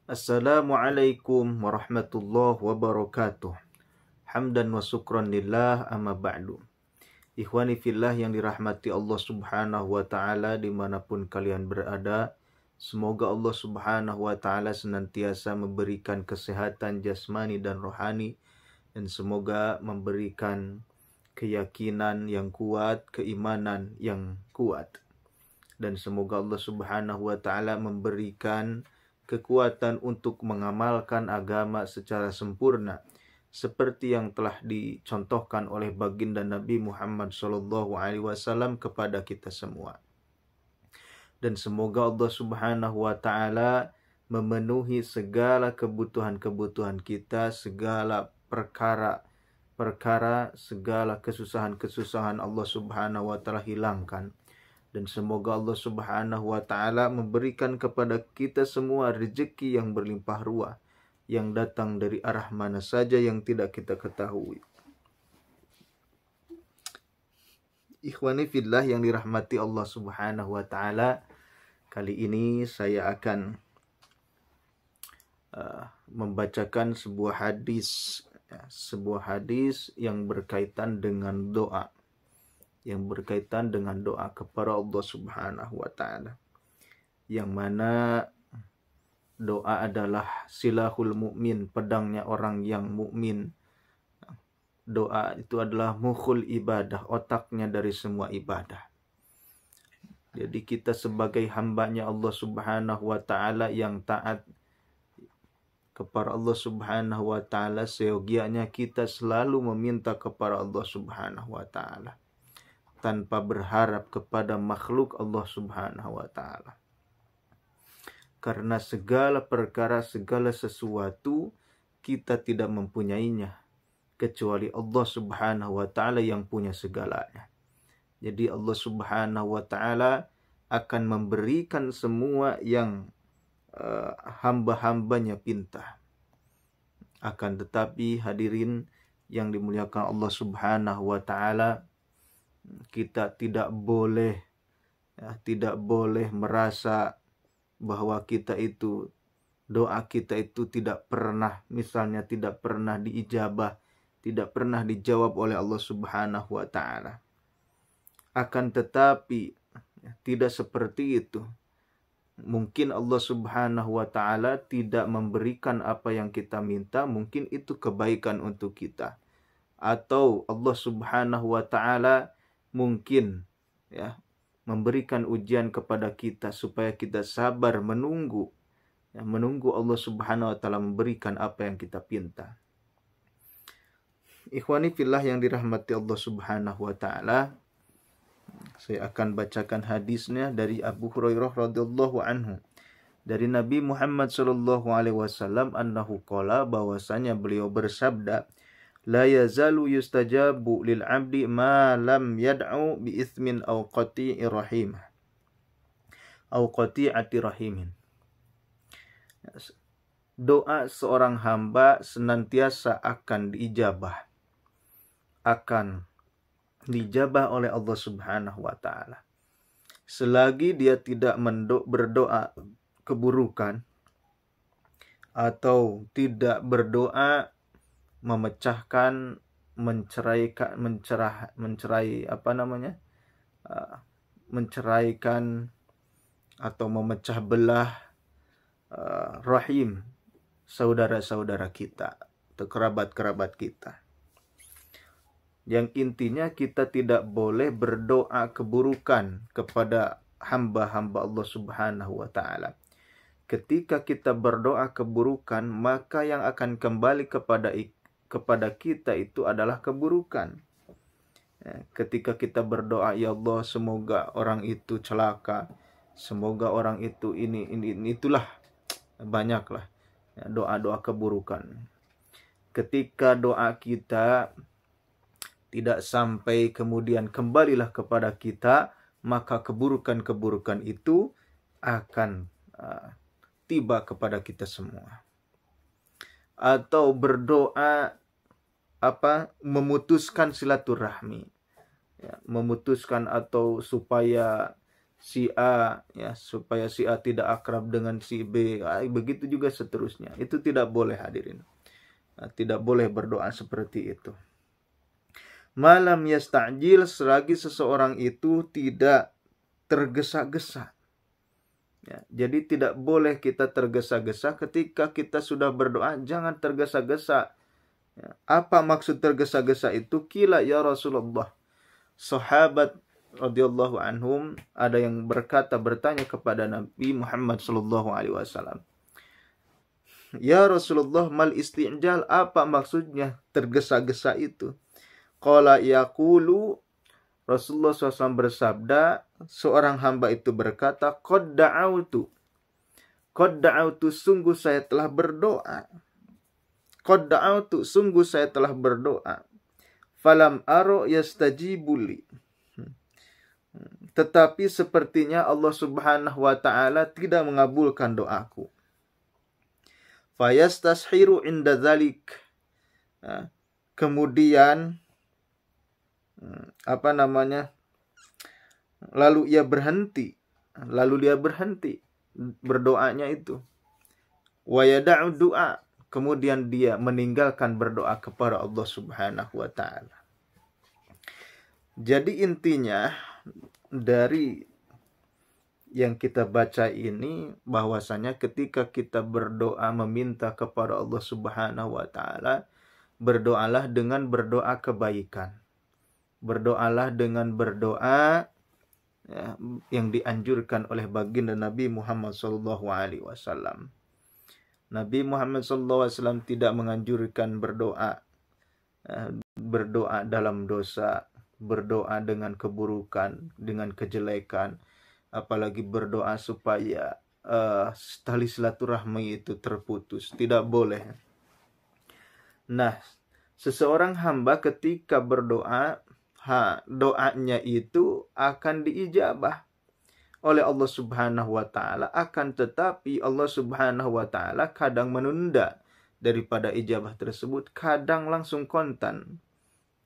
Assalamualaikum warahmatullahi wabarakatuh. Hamdan wa syukran lillah amma ba'du. Ikhwani fillah yang dirahmati Allah subhanahu wa ta'ala dimanapun kalian berada. Semoga Allah subhanahu wa ta'ala senantiasa memberikan kesehatan jasmani dan rohani. Dan semoga memberikan keyakinan yang kuat, keimanan yang kuat. Dan semoga Allah subhanahu wa ta'ala memberikan kekuatan untuk mengamalkan agama secara sempurna seperti yang telah dicontohkan oleh baginda Nabi Muhammad SAW kepada kita semua. Dan semoga Allah Subhanahu wa taala memenuhi segala kebutuhan-kebutuhan kita, segala perkara, segala kesusahan-kesusahan Allah Subhanahu wa taala hilangkan. Dan semoga Allah Subhanahu wa ta'ala memberikan kepada kita semua rezeki yang berlimpah ruah, yang datang dari arah mana saja yang tidak kita ketahui. Ikhwani fillah yang dirahmati Allah Subhanahu wa ta'ala, kali ini saya akan membacakan sebuah hadis yang berkaitan dengan doa. Yang berkaitan dengan doa kepada Allah Subhanahu wa ta'ala. Yang mana doa adalah silahul mukmin, pedangnya orang yang mukmin. Doa itu adalah mukhul ibadah, otaknya dari semua ibadah. Jadi kita sebagai hambanya Allah Subhanahu wa ta'ala yang taat kepada Allah Subhanahu wa ta'ala, seyogianya kita selalu meminta kepada Allah Subhanahu wa ta'ala tanpa berharap kepada makhluk Allah Subhanahu wa ta'ala. Karena segala perkara, segala sesuatu kita tidak mempunyainya kecuali Allah Subhanahu wa ta'ala yang punya segalanya. Jadi Allah Subhanahu wa ta'ala akan memberikan semua yang hamba-hambanya pinta. Akan tetapi hadirin yang dimuliakan Allah Subhanahu wa ta'ala, kita tidak boleh merasa bahwa doa kita itu tidak pernah diijabah, tidak pernah dijawab oleh Allah Subhanahu wa ta'ala. Akan tetapi tidak seperti itu. Mungkin Allah Subhanahu wa ta'ala tidak memberikan apa yang kita minta, mungkin itu kebaikan untuk kita. Atau Allah Subhanahu wa ta'ala mungkin memberikan ujian kepada kita supaya kita sabar menunggu Allah Subhanahu wa ta'ala memberikan apa yang kita pinta. Ikhwani fillah yang dirahmati Allah Subhanahu wa ta'ala, saya akan bacakan hadisnya dari Abu Hurairah radhiyallahu anhu. Dari Nabi Muhammad sallallahu alaihi wasallam annahu qala, bahwasanya beliau bersabda, la yazalu yustajabu lil abdi ma lam yad'u bi itsmin aw qati'i rahim aw qati'ati rahimin. Doa seorang hamba senantiasa akan diijabah oleh Allah Subhanahu wa ta'ala selagi dia tidak berdoa keburukan atau tidak berdoa memecahkan, menceraikan atau memecah belah rahim, saudara-saudara kita atau kerabat-kerabat kita. Yang intinya kita tidak boleh berdoa keburukan kepada hamba-hamba Allah Subhanahu wa ta'ala. Ketika kita berdoa keburukan, maka yang akan kembali kepada kita itu adalah keburukan. Ketika kita berdoa, ya Allah semoga orang itu celaka, semoga orang itu itulah, banyaklah doa-doa keburukan. Ketika doa kita tidak sampai kemudian kembalilah kepada kita, maka keburukan-keburukan itu akan tiba kepada kita semua. Atau berdoa memutuskan silaturahmi, memutuskan atau supaya si A, ya, supaya si A tidak akrab dengan si B. Begitu juga seterusnya. Itu tidak boleh, hadirin. Tidak boleh berdoa seperti itu. Malam yasta'jil, selagi seseorang itu tidak tergesa-gesa. Ya, jadi tidak boleh kita tergesa-gesa ketika kita sudah berdoa. Jangan tergesa-gesa. Ya, apa maksud tergesa-gesa itu? Qila ya Rasulullah. Sahabat radhiyallahu anhum ada yang bertanya kepada Nabi Muhammad sallallahu alaihi wasallam. Ya Rasulullah, mal isti'jal, apa maksudnya tergesa-gesa itu? Qala yaqulu, Rasulullah SAW bersabda, seorang hamba itu berkata, Qad da'autu, sungguh saya telah berdoa. Qad da'autu, sungguh saya telah berdoa. Falam aro yastajibuli. Tetapi sepertinya Allah Subhanahu wa ta'ala tidak mengabulkan doaku. Fayastashiru inda dzalik. Kemudian lalu dia berhenti berdoanya itu. Wa yada'u du'a, kemudian dia meninggalkan berdoa kepada Allah Subhanahu wa ta'ala. Jadi intinya dari yang kita baca ini bahwasanya ketika kita berdoa meminta kepada Allah Subhanahu wa ta'ala, berdoalah dengan berdoa kebaikan. Berdoalah dengan berdoa, ya, yang dianjurkan oleh baginda Nabi Muhammad SAW. Nabi Muhammad SAW tidak menganjurkan berdoa dalam dosa, berdoa dengan keburukan, dengan kejelekan, apalagi berdoa supaya tali silaturahmi itu terputus. Tidak boleh. Nah, seseorang hamba ketika berdoa, doanya itu akan diijabah oleh Allah Subhanahu wa ta'ala. Akan tetapi Allah Subhanahu wa ta'ala kadang menunda daripada ijabah tersebut, kadang langsung kontan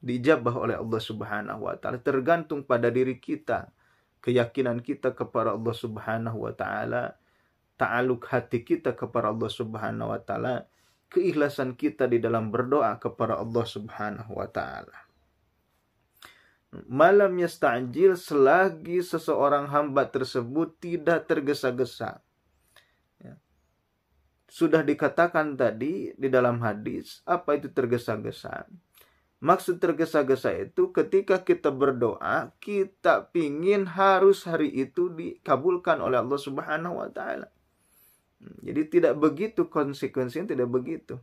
diijabah oleh Allah Subhanahu wa ta'ala. Tergantung pada diri kita, keyakinan kita kepada Allah Subhanahu wa ta'ala, ta'aluk hati kita kepada Allah Subhanahu wa ta'ala, keikhlasan kita di dalam berdoa kepada Allah Subhanahu wa ta'ala. Malam yasta'jil, selagi seseorang hamba tersebut tidak tergesa-gesa. Ya. Sudah dikatakan tadi di dalam hadis, apa itu tergesa-gesa? Maksud tergesa-gesa itu ketika kita berdoa, kita pingin harus hari itu dikabulkan oleh Allah Subhanahu wa ta'ala. Jadi tidak begitu, konsekuensinya tidak begitu.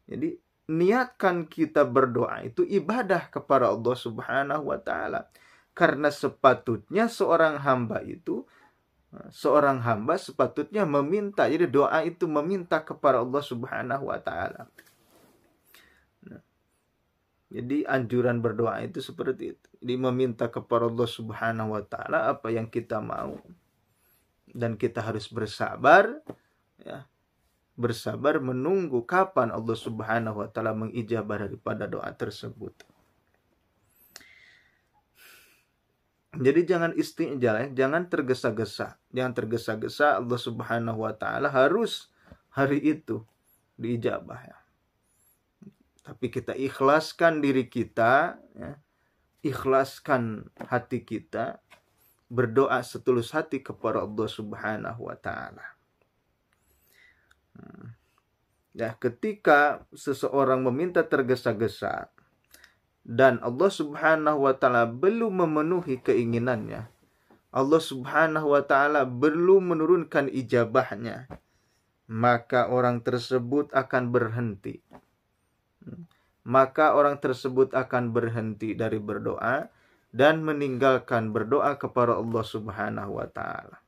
Jadi niatkan kita berdoa itu ibadah kepada Allah Subhanahu wa ta'ala. Karena sepatutnya seorang hamba sepatutnya meminta. Jadi doa itu meminta kepada Allah Subhanahu wa ta'ala. Jadi anjuran berdoa itu seperti itu. Jadi meminta kepada Allah Subhanahu wa ta'ala apa yang kita mau. Dan kita harus bersabar, ya. Bersabar menunggu kapan Allah Subhanahu wa ta'ala mengijabah daripada doa tersebut. Jadi jangan isti'jal, ya. Jangan tergesa-gesa. Jangan tergesa-gesa, Allah Subhanahu wa ta'ala harus hari itu diijabah, ya. Tapi kita ikhlaskan diri kita, ya. Ikhlaskan hati kita, berdoa setulus hati kepada Allah Subhanahu wa ta'ala. Ya, ketika seseorang meminta tergesa-gesa dan Allah Subhanahu wa ta'ala belum memenuhi keinginannya, Allah Subhanahu wa ta'ala belum menurunkan ijabahnya, maka orang tersebut akan berhenti. Maka orang tersebut akan berhenti dari berdoa dan meninggalkan berdoa kepada Allah Subhanahu wa ta'ala.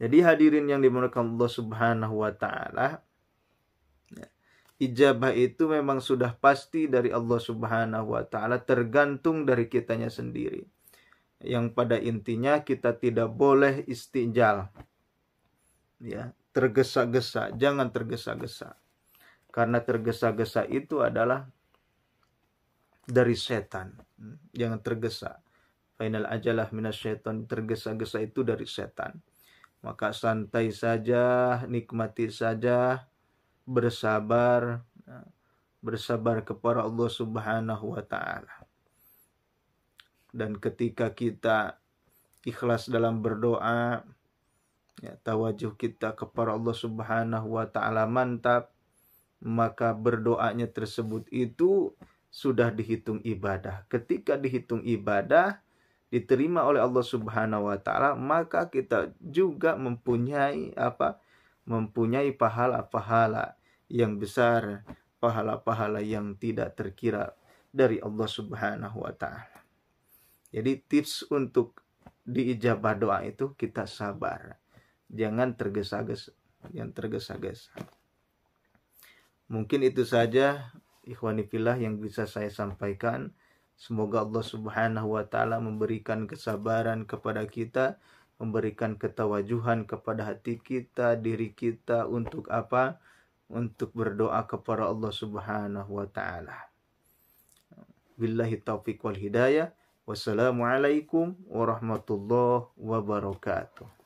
Jadi hadirin yang dimuliakan Allah Subhanahu wa ta'ala, ijabah itu memang sudah pasti dari Allah Subhanahu wa ta'ala, tergantung dari kitanya sendiri. Yang pada intinya kita tidak boleh istijal, ya, tergesa-gesa, jangan tergesa-gesa. Karena tergesa-gesa itu adalah dari setan. Jangan tergesa. Fainal ajalah minasyaiton, tergesa-gesa itu dari setan. Maka santai saja, nikmati saja, bersabar, bersabar kepada Allah Subhanahu wa taala. Dan ketika kita ikhlas dalam berdoa, ya, tawajuh kita kepada Allah Subhanahu wa taala mantap, maka berdoanya tersebut itu sudah dihitung ibadah. Ketika dihitung ibadah, diterima oleh Allah Subhanahu wa taala, maka kita juga mempunyai mempunyai pahala-pahala yang besar, pahala-pahala yang tidak terkira dari Allah Subhanahu wa taala. Jadi tips untuk diijabah doa itu kita sabar. Jangan tergesa-gesa, Mungkin itu saja ikhwani fillah yang bisa saya sampaikan. Semoga Allah Subhanahu wa taala memberikan kesabaran kepada kita, memberikan ketawajuhan kepada hati kita, diri kita untuk untuk berdoa kepada Allah Subhanahu wa taala. Billahi taufiq wal hidayah. Wassalamualaikum warahmatullahi wabarakatuh.